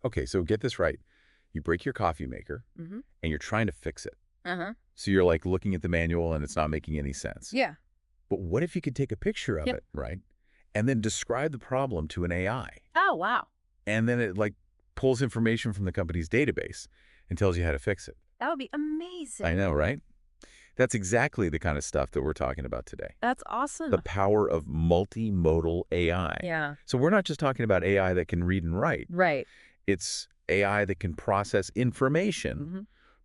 Okay, so get this right. You break your coffee maker, Mm-hmm. and you're trying to fix it. Uh-huh. So you're like looking at the manual and it's not making any sense. Yeah. But what if you could take a picture of Yep. it, right? And then describe the problem to an AI. Oh, wow. And then it like pulls information from the company's database and tells you how to fix it. That would be amazing. I know, right? That's exactly the kind of stuff that we're talking about today. That's awesome. The power of multimodal AI. Yeah. So we're not just talking about AI that can read and write. Right. It's AI that can process information Mm-hmm.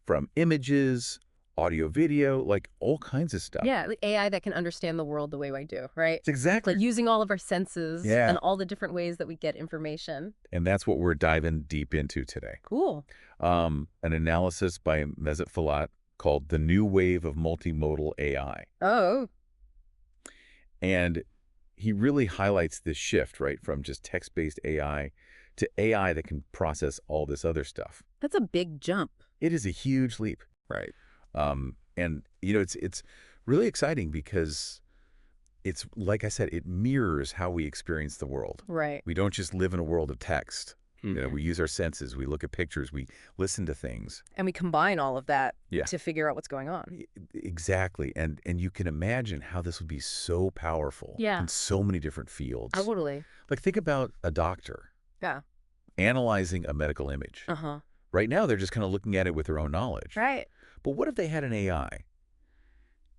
from images, audio, video, like all kinds of stuff. Yeah, the AI that can understand the world the way we do, right? It's exactly. Like using all of our senses Yeah. and all the different ways that we get information. And that's what we're diving deep into today. Cool. An analysis by Mesut Falat called The New Wave of Multimodal AI. Oh, And he really highlights this shift, right, from just text-based AI to AI that can process all this other stuff. that's a big jump. It is a huge leap. Right. And, you know, it's really exciting because it's, like I said, it mirrors how we experience the world. Right. We don't just live in a world of text. Mm-hmm. You know, we use our senses, we look at pictures, we listen to things. And we combine all of that Yeah. to figure out what's going on. Exactly. And you can imagine how this would be so powerful Yeah. in so many different fields. Totally. Like think about a doctor Yeah. analyzing a medical image. Uh-huh. Right now, they're just kind of looking at it with their own knowledge. Right. But what if they had an AI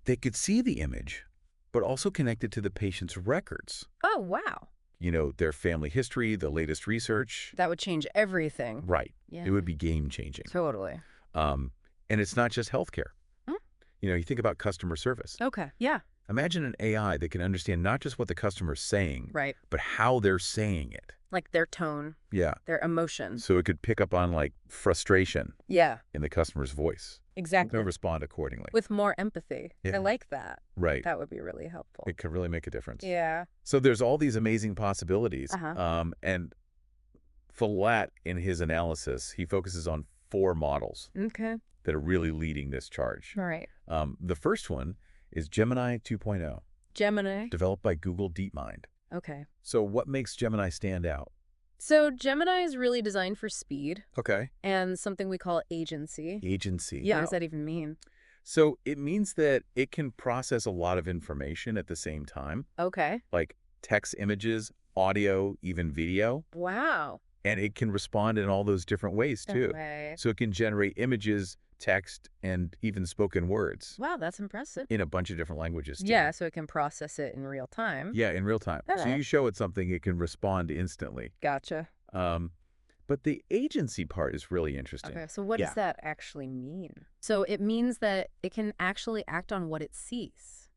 that could see the image, but also connect it to the patient's records? Oh, wow. You know, their family history, the latest research. That would change everything. Right. Yeah. It would be game-changing. Totally. And it's not just healthcare. Hmm? You know, you think about customer service. Okay. Yeah. Imagine an AI that can understand not just what the customer's saying, Right. but how they're saying it. Like their tone, Yeah. their emotions. So it could pick up on, like, frustration Yeah. in the customer's voice. Exactly. And respond accordingly. With more empathy. Yeah. I like that. Right. That would be really helpful. It could really make a difference. Yeah. So there's all these amazing possibilities. Uh-huh. And Falat, in his analysis, he focuses on 4 models Okay. that are really leading this charge. All right. The first one is Gemini 2.0, Gemini. developed by Google DeepMind. Okay. So what makes Gemini stand out? So Gemini is really designed for speed Okay. and something we call agency. Agency. Yeah. What Wow. does that even mean? So it means that it can process a lot of information at the same time, Okay. like text, images, audio, even video, Wow. and it can respond in all those different ways too. Okay. So it can generate images, text, and even spoken words Wow, that's impressive. in a bunch of different languages too. Yeah, so it can process it in real time. Yeah, in real time. All So right. you show it something, it can respond instantly. Gotcha. But the agency part is really interesting. Okay, so what Yeah. does that actually mean? So it means that it can actually act on what it sees.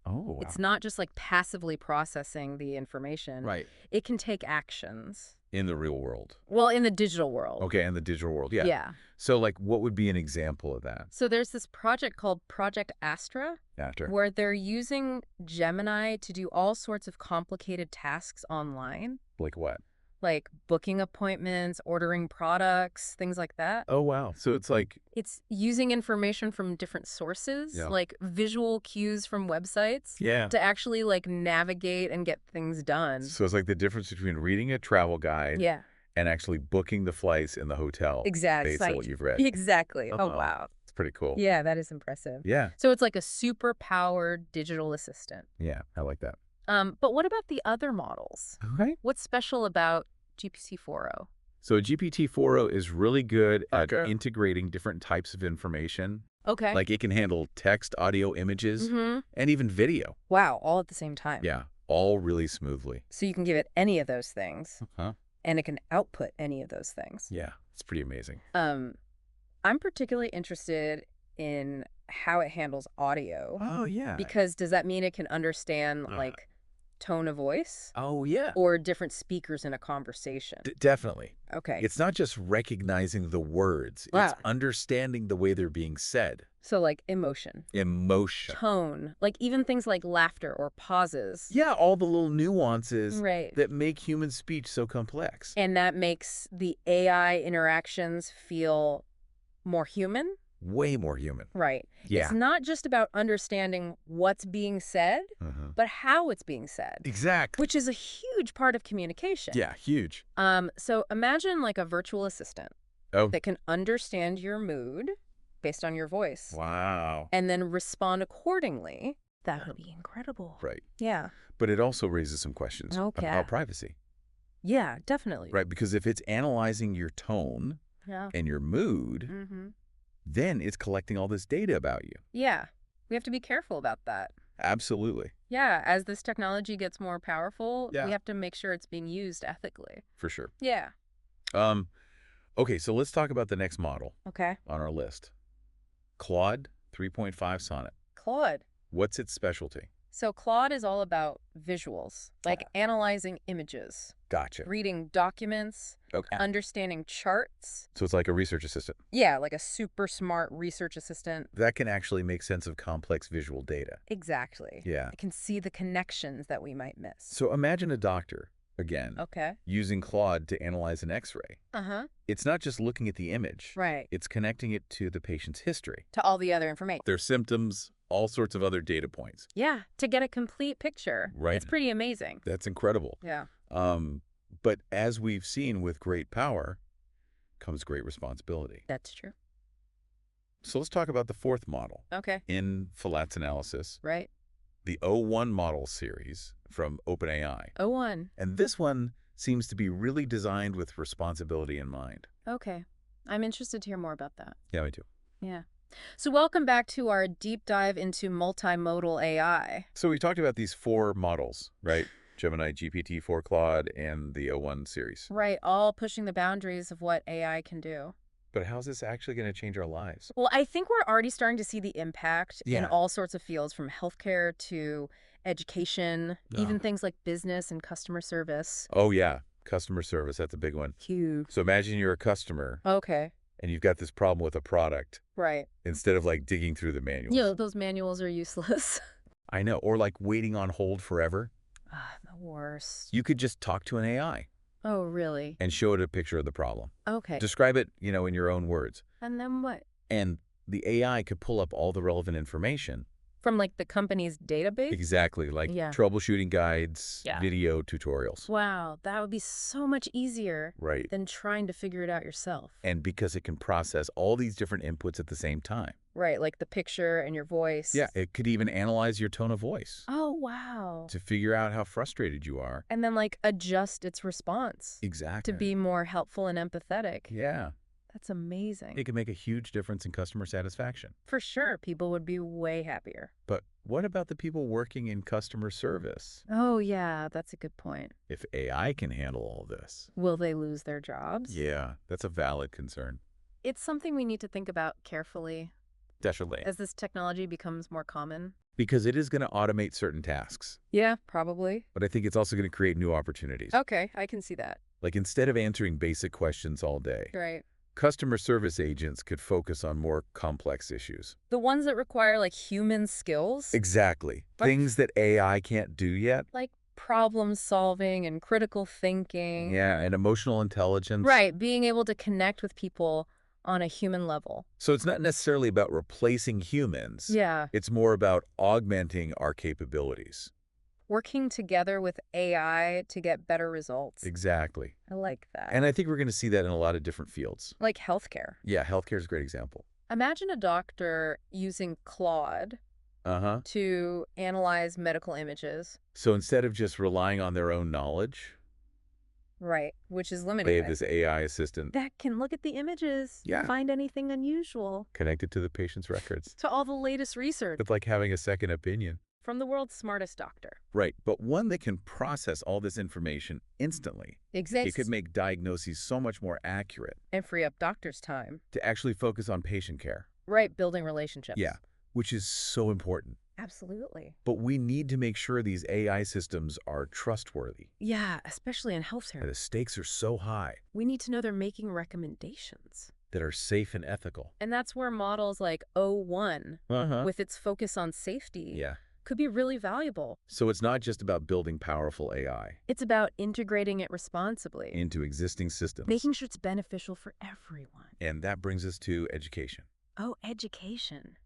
Oh, wow. It's not just like passively processing the information. Right. It can take actions. In the real world. Well, in the digital world. Okay, in the digital world, yeah. Yeah. So, like, what would be an example of that? So there's this project called Project Astra, After. where they're using Gemini to do all sorts of complicated tasks online, Like what? like booking appointments, ordering products, things like that. Oh, wow. So it's like, It's using information from different sources, Yeah. like visual cues from websites, yeah. to actually like navigate and get things done. So it's like the difference between reading a travel guide Yeah, and actually booking the flights in the hotel. exactly. Based on what you've read. Exactly. Oh, Oh. wow. It's pretty cool. Yeah, that is impressive. Yeah. So it's like a super powered digital assistant. Yeah. I like that. But what about the other models? Okay. What's special about GPT-4o? So GPT-4o is really good at Okay. integrating different types of information. Okay. Like it can handle text, audio, images, Mm-hmm. and even video. Wow, all at the same time. Yeah. All really smoothly. So you can give it any of those things, Huh? and it can output any of those things. Yeah. It's pretty amazing. I'm particularly interested in how it handles audio. Oh, yeah. Because does that mean it can understand Uh. like tone of voice Oh, yeah. or different speakers in a conversation? Definitely. Okay. It's not just recognizing the words. It's Wow. understanding the way they're being said. So like emotion, Emotion. tone, like even things like laughter or pauses. Yeah, all the little nuances Right. that make human speech so complex. And that makes the AI interactions feel more human? way more human. Right. It's Yeah. not just about understanding what's being said, but how it's being said, Exactly. which is a huge part of communication. Yeah, huge. So imagine like a virtual assistant Oh, that can understand your mood based on your voice wow. and then respond accordingly. That would be incredible. Right. Yeah. But it also raises some questions Okay. about privacy, Yeah, definitely. right? Because if it's analyzing your tone Yeah. and your mood, then it's collecting all this data about you. Yeah. We have to be careful about that. Absolutely. Yeah. As this technology gets more powerful, Yeah. we have to make sure it's being used ethically. For sure. Yeah. Okay, so let's talk about the next model Okay. on our list. Claude 3.5 Sonnet. Claude. What's its specialty? So Claude is all about visuals, like analyzing images, Gotcha. reading documents, Okay. understanding charts. So it's like a research assistant. Yeah, like a super smart research assistant. That can actually make sense of complex visual data. Exactly. Yeah. It can see the connections that we might miss. So imagine a doctor, again, Okay. using Claude to analyze an X-ray. Uh-huh. It's not just looking at the image. Right. It's connecting it to the patient's history, To all the other information. their symptoms, all sorts of other data points. Yeah, to get a complete picture. Right. It's pretty amazing. That's incredible. Yeah. But as we've seen with great power comes great responsibility. That's true. So let's talk about the fourth model Okay. in Follats analysis, Right. the O1 model series from OpenAI. O1. And this one seems to be really designed with responsibility in mind. Okay. I'm interested to hear more about that. Yeah, me too. Yeah. So welcome back to our deep dive into multimodal AI. So we talked about these four models, right? Gemini, GPT-4, Claude, and the O1 series. Right, all pushing the boundaries of what AI can do. But how's this actually going to change our lives? Well, I think we're already starting to see the impact in Yeah. all sorts of fields, from healthcare to education, even Oh. things like business and customer service. Oh, yeah. Customer service, that's a big one. Huge. So imagine you're a customer Okay. and you've got this problem with a product Right. instead of like digging through the manuals. You know, those manuals are useless. I know. Or like waiting on hold forever. Ah, the worst. You could just talk to an AI Oh, really? and show it a picture of the problem. Okay. Describe it, in your own words. And then what? And the AI could pull up all the relevant information. From like the company's database? Exactly. Like Yeah. troubleshooting guides, Yeah. video tutorials. Wow, that would be so much easier Right. than trying to figure it out yourself. And because it can process all these different inputs at the same time. Right, like the picture and your voice. Yeah, it could even analyze your tone of voice Oh, wow. to figure out how frustrated you are. And then like adjust its response Exactly. to be more helpful and empathetic. Yeah. That's amazing. It can make a huge difference in customer satisfaction. For sure, people would be way happier. But what about the people working in customer service? Oh, yeah, that's a good point. If AI can handle all this. Will they lose their jobs? Yeah, that's a valid concern. It's something we need to think about carefully Definitely. as this technology becomes more common. Because it is going to automate certain tasks. Yeah, probably. But I think it's also going to create new opportunities. Okay, I can see that. Like instead of answering basic questions all day, Right. customer service agents could focus on more complex issues. The ones that require like human skills, Exactly. But- Things that AI can't do yet. like problem solving and critical thinking. Yeah, and emotional intelligence. Right, being able to connect with people on a human level. So it's not necessarily about replacing humans. Yeah, It's more about augmenting our capabilities. working together with AI to get better results. Exactly. I like that. And I think we're going to see that in a lot of different fields. Like healthcare. Yeah, healthcare is a great example. Imagine a doctor using Claude Uh-huh. to analyze medical images. So instead of just relying on their own knowledge, Right, which is they limited. have this AI assistant That can look at the images, Yeah. find anything unusual, connected to the patient's records. to all the latest research It's like having a second opinion. from the world's smartest doctor. Right, but one that can process all this information instantly. Exists. It could make diagnoses so much more accurate and free up doctors' time. to actually focus on patient care. Right, building relationships. Yeah, which is so important. Absolutely. But we need to make sure these AI systems are trustworthy. Yeah, especially in And healthcare. the stakes are so high We need to know they're making recommendations. that are safe and ethical. And that's where models like O1, Uh-huh. with its focus on safety, Yeah. could be really valuable. So it's not just about building powerful AI It's about integrating it responsibly, into existing systems. making sure it's beneficial for everyone. And that brings us to education. Oh, education.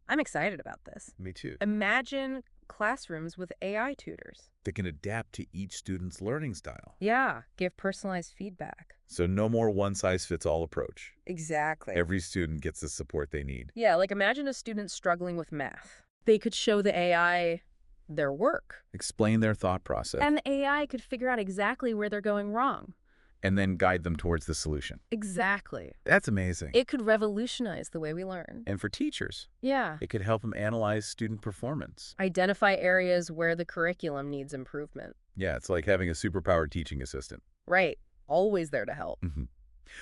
I'm excited about this. Me too. Imagine classrooms with AI tutors. That can adapt to each student's learning style. Yeah, give personalized feedback. So no more one-size-fits-all approach. Exactly. Every student gets the support they need. Yeah, like imagine a student struggling with math. They could show the AI their work. Explain their thought process. And the AI could figure out exactly where they're going wrong. And then guide them towards the solution. Exactly. That's amazing. It could revolutionize the way we learn. And for teachers, Yeah. it could help them analyze student performance. Identify areas where the curriculum needs improvement. Yeah, it's like having a superpowered teaching assistant. Right. Always there to help.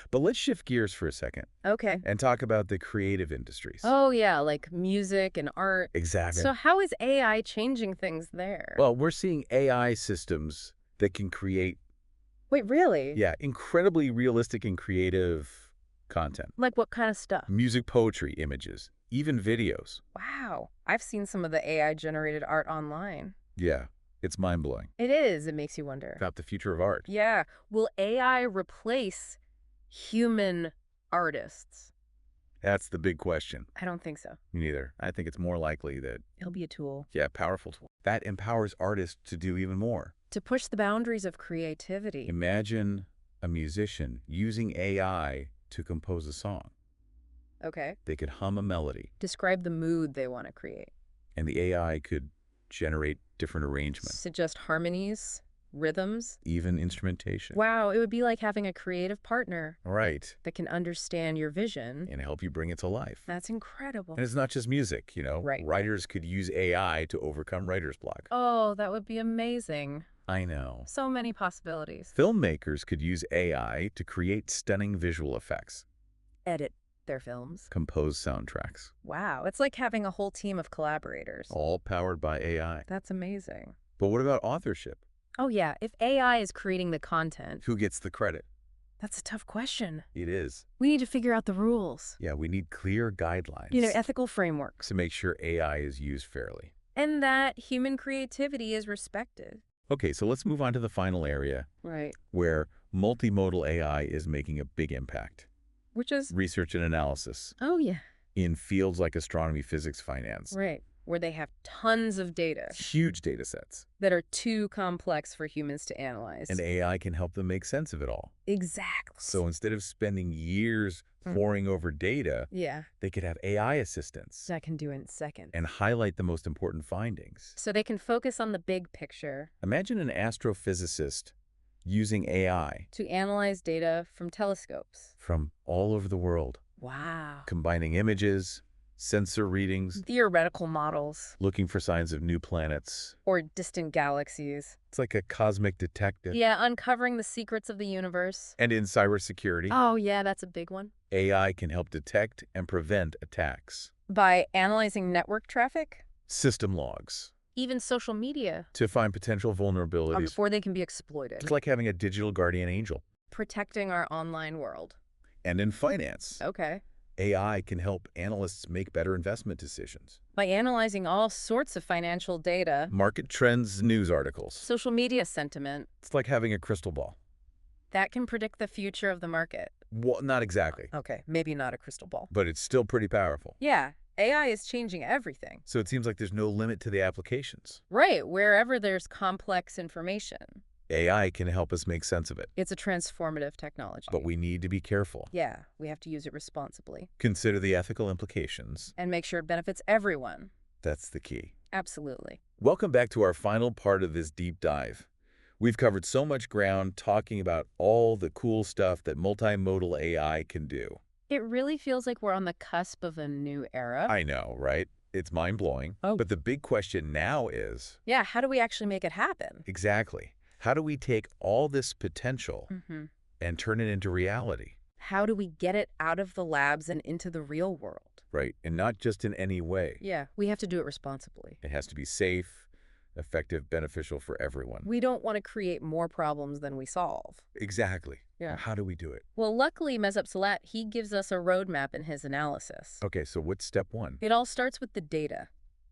But let's shift gears for a second Okay. and talk about the creative industries. Oh, yeah, like music and art. Exactly. So how is AI changing things there? Well, we're seeing AI systems that can create, Wait, really? yeah, incredibly realistic and creative content. Like what kind of stuff? Music, poetry, images, even videos. Wow. I've seen some of the AI-generated art online. Yeah, it's mind-blowing It is. It makes you wonder. about the future of art. Yeah. Will AI replace human artists? That's the big question. I don't think so. Me neither. I think it's more likely that, It'll be a tool yeah, powerful tool. That empowers artists to do even more. to push the boundaries of creativity. Imagine a musician using AI to compose a song. Okay. They could hum a melody, Describe the mood they want to create. and the AI could generate different arrangements, Suggest harmonies, rhythms. even instrumentation. Wow, it would be like having a creative partner Right, that can understand your vision. and help you bring it to life. That's incredible. And it's not just music, you know. Right. Writers could use AI to overcome writer's block. Oh, that would be amazing. I know. So many possibilities. Filmmakers could use AI to create stunning visual effects, Edit their films. compose soundtracks, Wow, it's like having a whole team of collaborators. all powered by AI. That's amazing. But what about authorship? Oh yeah, if AI is creating the content, Who gets the credit? that's a tough question. It is. We need to figure out the rules. Yeah, we need clear guidelines Ethical frameworks. to make sure AI is used fairly. And that human creativity is respected. Okay, so let's move on to the final area Right. where multimodal AI is making a big impact. Which is, Research and analysis oh yeah, in fields like astronomy, physics, finance. right. Where they have tons of data Huge data sets. that are too complex for humans to analyze. And AI can help them make sense of it all. Exactly. So instead of spending years poring over data, yeah, they could have AI assistants that can do it in seconds. and highlight the most important findings. So they can focus on the big picture Imagine an astrophysicist using AI to analyze data from telescopes. from all over the world, Wow. combining images, sensor readings, Theoretical models looking for signs of new planets. or distant galaxies. It's like a cosmic detective. Yeah, uncovering the secrets of the universe. And in cybersecurity, Oh, yeah, that's a big one. AI can help detect and prevent attacks. By analyzing network traffic, System logs even social media, to find potential vulnerabilities. before they can be exploited. It's like having a digital guardian angel. Protecting our online world. And in finance, Okay. AI can help analysts make better investment decisions. By analyzing all sorts of financial data, Market trends, news articles. social media sentiment, It's like having a crystal ball. that can predict the future of the market. Well, not exactly, Okay, maybe not a crystal ball. but it's still pretty powerful. Yeah, AI is changing everything. So it seems like there's no limit to the applications. Right, wherever there's complex information. AI can help us make sense of it, It's a transformative technology. but we need to be careful. Yeah, we have to use it responsibly Consider the ethical implications. and make sure it benefits everyone. That's the key. Absolutely. Welcome back to our final part of this deep dive. We've covered so much ground talking about all the cool stuff that multimodal AI can do. It really feels like we're on the cusp of a new era. I know, right? It's mind-blowing. Oh. But the big question now is, Yeah, how do we actually make it happen? exactly, how do we take all this potential and turn it into reality, How do we get it out of the labs and into the real world? right? And not just in any way. Yeah, we have to do it responsibly. It has to be safe, effective, beneficial for everyone. We don't want to create more problems than we solve. Exactly. Yeah. How do we do it? Well, luckily, Mesopsalat, he gives us a roadmap in his analysis. Okay, so what's step one, It all starts with the data.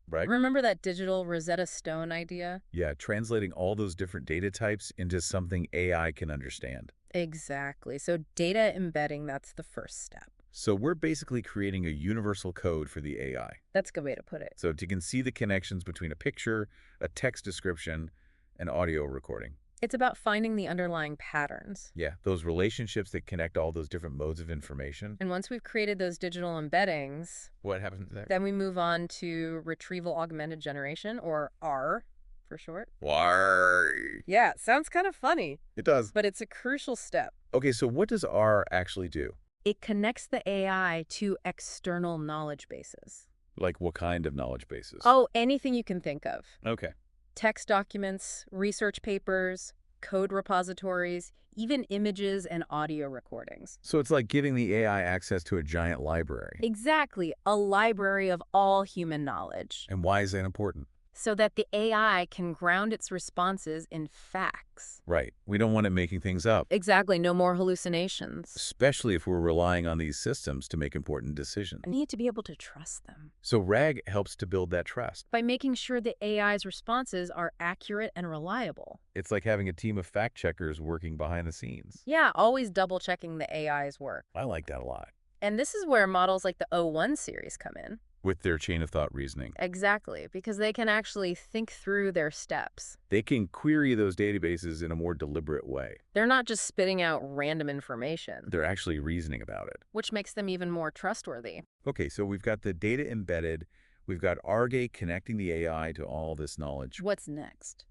right? Remember that digital Rosetta Stone idea? Yeah, translating all those different data types into something AI can understand. Exactly. So data embedding, that's the first step. So we're basically creating a universal code for the AI. That's a good way to put it. So you can see the connections between a picture, a text description, and audio recording. It's about finding the underlying patterns. Yeah, those relationships that connect all those different modes of information. And once we've created those digital embeddings, What happens there? then we move on to retrieval augmented generation, or R for short. Why? Yeah, sounds kind of funny, It does. but it's a crucial step. Okay, so what does R actually do? It connects the AI to external knowledge bases. Like what kind of knowledge bases? Oh, anything you can think of. Okay. Text documents, research papers, code repositories, even images and audio recordings. So it's like giving the AI access to a giant library. Exactly, a library of all human knowledge, And why is that important? so that the AI can ground its responses in facts. Right. We don't want it making things up, Exactly, no more hallucinations. especially if we're relying on these systems to make important decisions. I need to be able to trust them So RAG helps to build that trust. by making sure the AI's responses are accurate and reliable. It's like having a team of fact checkers working behind the scenes. Yeah, always double checking the AI's work. I like that a lot. And this is where models like the O1 series come in. With their chain of thought reasoning. Exactly, because they can actually think through their steps. They can query those databases in a more deliberate way. They're not just spitting out random information, They're actually reasoning about it. which makes them even more trustworthy. Okay, so we've got the data embedded. We've got RGA connecting the AI to all this knowledge. What's next?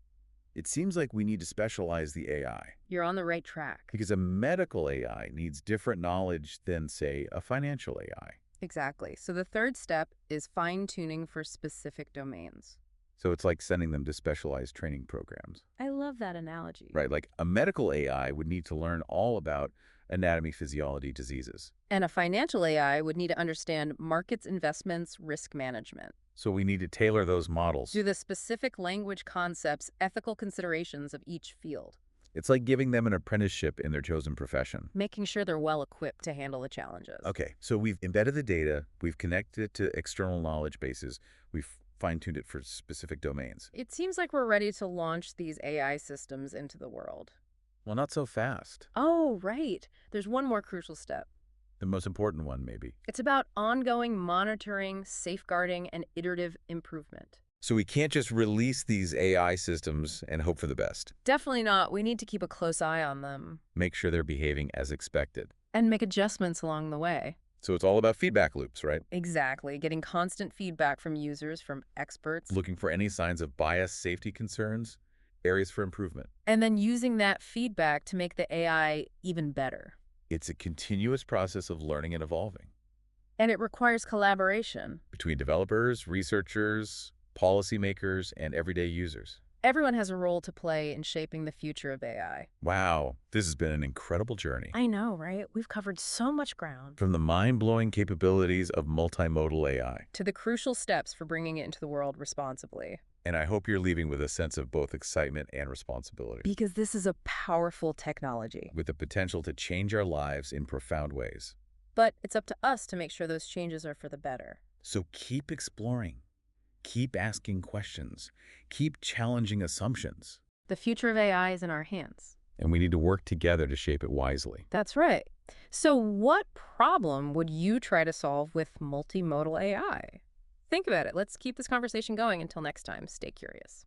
It seems like we need to specialize the AI. You're on the right track. Because a medical AI needs different knowledge than, say, a financial AI. Exactly. So the third step is fine-tuning for specific domains. So it's like sending them to specialized training programs. I love that analogy. Right, like a medical AI would need to learn all about anatomy, physiology, diseases. And a financial AI would need to understand markets, investments, risk management. So we need to tailor those models. To the specific language concepts, ethical considerations of each field, It's like giving them an apprenticeship in their chosen profession. making sure they're well equipped to handle the challenges. Okay, so we've embedded the data, we've connected it to external knowledge bases, we've fine-tuned it for specific domains. It seems like we're ready to launch these AI systems into the world. Well, not so fast. Oh, right. There's one more crucial step. The most important one, maybe. It's about ongoing monitoring, safeguarding, and iterative improvement. So we can't just release these AI systems and hope for the best. Definitely not. We need to keep a close eye on them Make sure they're behaving as expected. and make adjustments along the way. So it's all about feedback loops, right? Exactly. Getting constant feedback from users, from experts, Looking for any signs of bias, safety concerns, areas for improvement. and then using that feedback to make the AI even better. It's a continuous process of learning and evolving And it requires collaboration. between developers, researchers, policymakers, and everyday users. Everyone has a role to play in shaping the future of AI. Wow, this has been an incredible journey. I know, right? We've covered so much ground. From the mind-blowing capabilities of multimodal AI. To the crucial steps for bringing it into the world responsibly. And I hope you're leaving with a sense of both excitement and responsibility, Because this is a powerful technology. with the potential to change our lives in profound ways. But it's up to us to make sure those changes are for the better. So keep exploring, keep asking questions, keep challenging assumptions, The future of AI is in our hands. and we need to work together to shape it wisely. That's right. So what problem would you try to solve with multimodal AI? Think about it. Let's keep this conversation going. Until next time, stay curious.